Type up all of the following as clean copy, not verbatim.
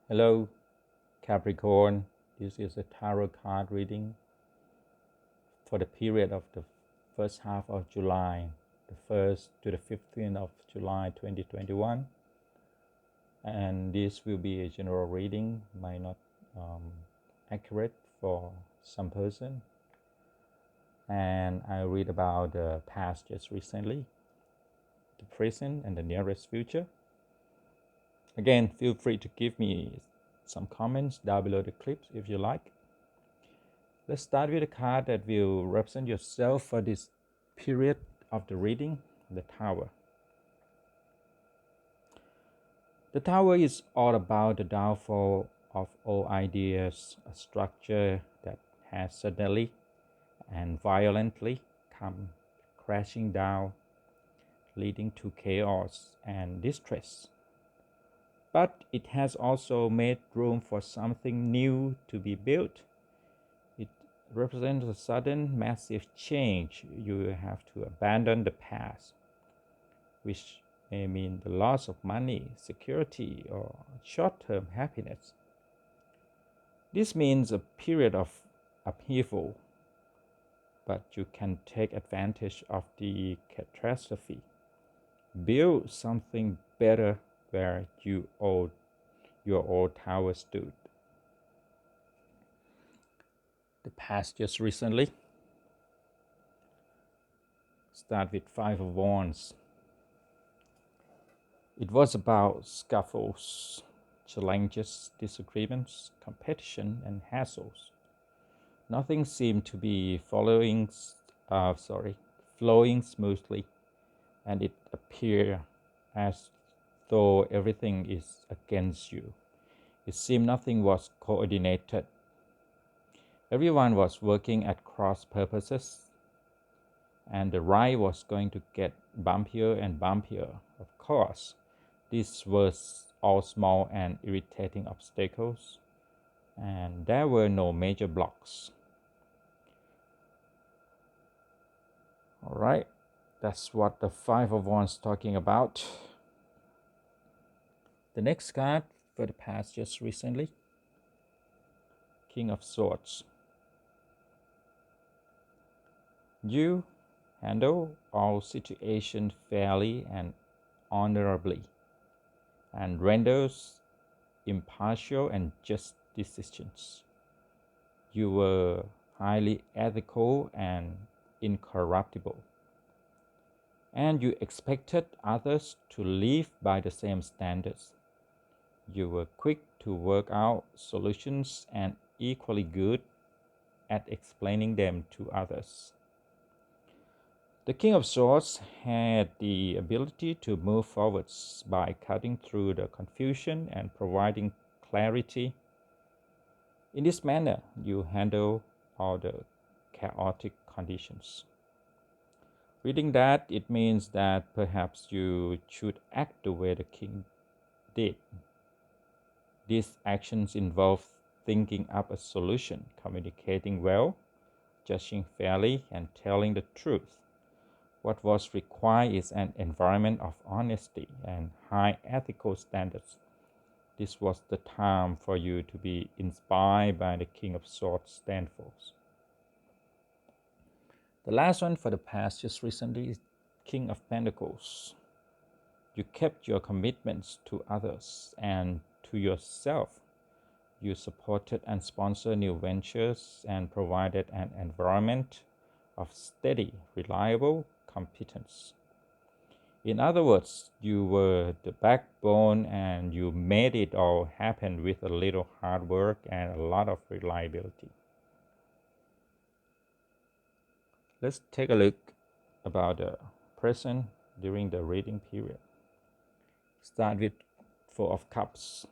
Hello, Capricorn. This is a tarot card reading for the period of the first half of July, the 1st to the 15th of July 2021. And this will be a general reading, might not accurate for some person. And I read about the past just recently, the present, and the nearest future. Again, feel free to give me some comments down below the clips if you like. Let's start with a card that will represent yourself for this period of the reading, the Tower. The Tower is all about the downfall of all ideas, a structure that has suddenly and violently come crashing down, leading to chaos and distress. But it has also made room for something new to be built. It represents a sudden, massive change. You have to abandon the past, which may mean the loss of money, security, or short-term happiness. This means a period of upheaval, but you can take advantage of the catastrophe. Build something better where your old tower stood. The past just recently. Start with Five of Wands. It was about scuffles, challenges, disagreements, competition, and hassles. Nothing seemed to be flowing smoothly, and it appeared as though everything is against you. It seemed nothing was coordinated. Everyone was working at cross purposes, and the ride was going to get bumpier and bumpier. Of course, these were all small and irritating obstacles, and there were no major blocks. All right, that's what the Five of Wands talking about. The next card for the past just recently, King of Swords. You handle all situations fairly and honorably, and renders impartial and just decisions. You were highly ethical and incorruptible, and you expected others to live by the same standards. You were quick to work out solutions and equally good at explaining them to others. The King of Swords had the ability to move forwards by cutting through the confusion and providing clarity. In this manner, you handle all the chaotic conditions. Reading that, it means that perhaps you should act the way the king did. These actions involve thinking up a solution, communicating well, judging fairly, and telling the truth. What was required is an environment of honesty and high ethical standards. This was the time for you to be inspired by the King of Swords stand for. The last one for the past just recently is King of Pentacles. You kept your commitments to others and to yourself. You supported and sponsored new ventures and provided an environment of steady, reliable competence. In other words, you were the backbone and you made it all happen with a little hard work and a lot of reliability. Let's take a look about the present during the reading period. Start with Four of Cups.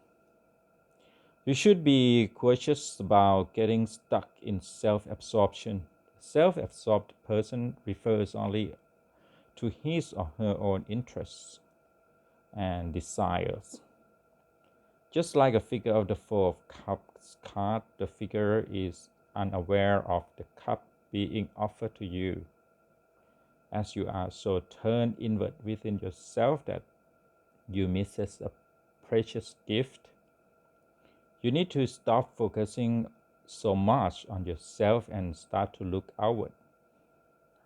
You should be cautious about getting stuck in self-absorption. Self-absorbed person refers only to his or her own interests and desires. Just like a figure of the Four of Cups card, the figure is unaware of the cup being offered to you, as you are so turned inward within yourself that you misses a precious gift. You need to stop focusing so much on yourself and start to look outward.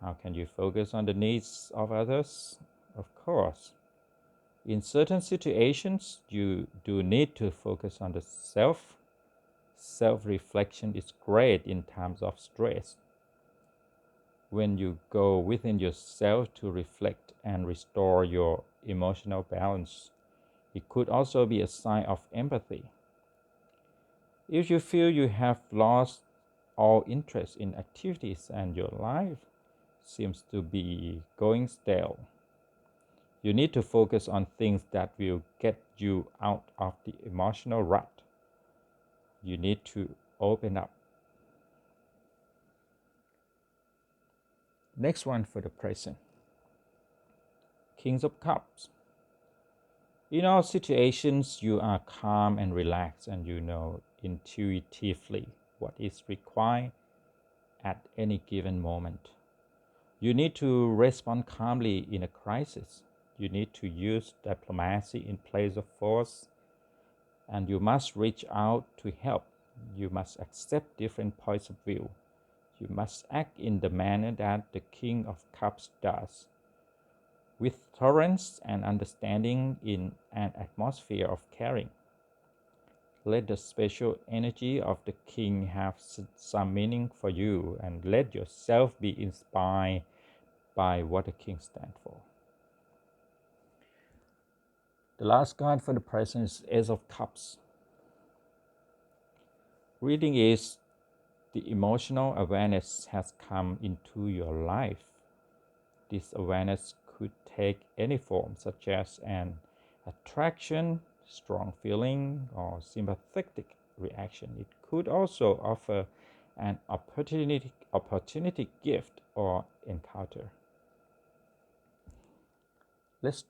How can you focus on the needs of others? Of course, in certain situations, you do need to focus on the self. Self-reflection is great in times of stress. When you go within yourself to reflect and restore your emotional balance, it could also be a sign of empathy. If you feel you have lost all interest in activities and your life seems to be going stale, you need to focus on things that will get you out of the emotional rut. You need to open up. Next one for the present. Kings of Cups. In all situations, you are calm and relaxed, and you know intuitively what is required at any given moment. You need to respond calmly in a crisis. You need to use diplomacy in place of force, and you must reach out to help. You must accept different points of view. You must act in the manner that the King of Cups does, with tolerance and understanding in an atmosphere of caring. Let the special energy of the King have some meaning for you, and let yourself be inspired by what the King stands for. The last card for the present is Ace of Cups. Reading is the emotional awareness has come into your life. This awareness could take any form, such as an attraction, strong feeling, or sympathetic reaction. It could also offer an opportunity gift or encounter. Let's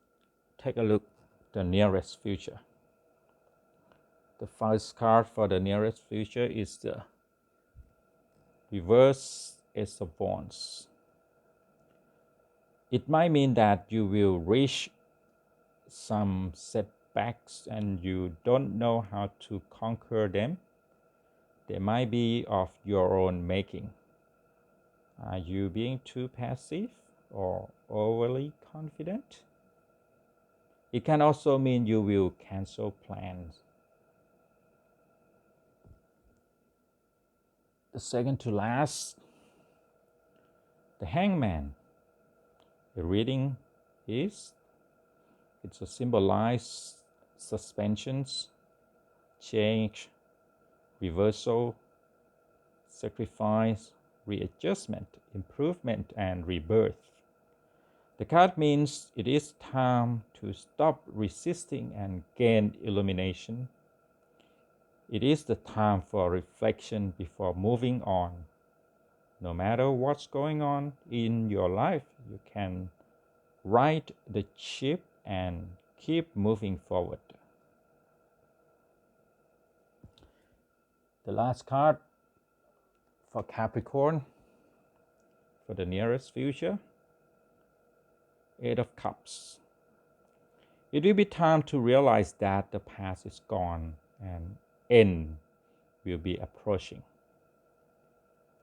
take a look at the nearest future. The first card for the nearest future is the reverse Ace of Wands. It might mean that you will reach some setbacks and you don't know how to conquer them. They might be of your own making. Are you being too passive or overly confident? It can also mean you will cancel plans. The second to last, the Hangman. The reading is, it's a symbolized suspensions, change, reversal, sacrifice, readjustment, improvement, and rebirth. The card means it is time to stop resisting and gain illumination. It is the time for reflection before moving on. No matter what's going on in your life, you can right the ship and keep moving forward. The last card for Capricorn for the nearest future, Eight of Cups. It will be time to realize that the past is gone and end will be approaching.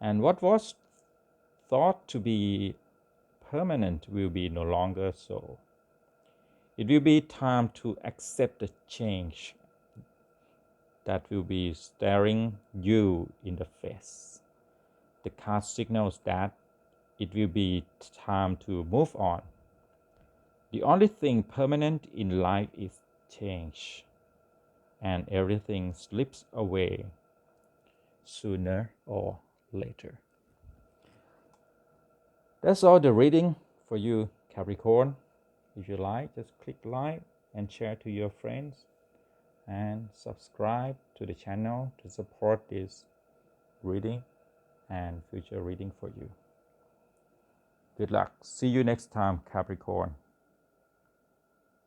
And what was thought to be permanent will be no longer so. It will be time to accept the change that will be staring you in the face. The card signals that it will be time to move on. The only thing permanent in life is change, and everything slips away sooner or later. That's all the reading for you, Capricorn. If you like, just click like and share to your friends and subscribe to the channel to support this reading and future reading for you. Good luck. See you next time, Capricorn.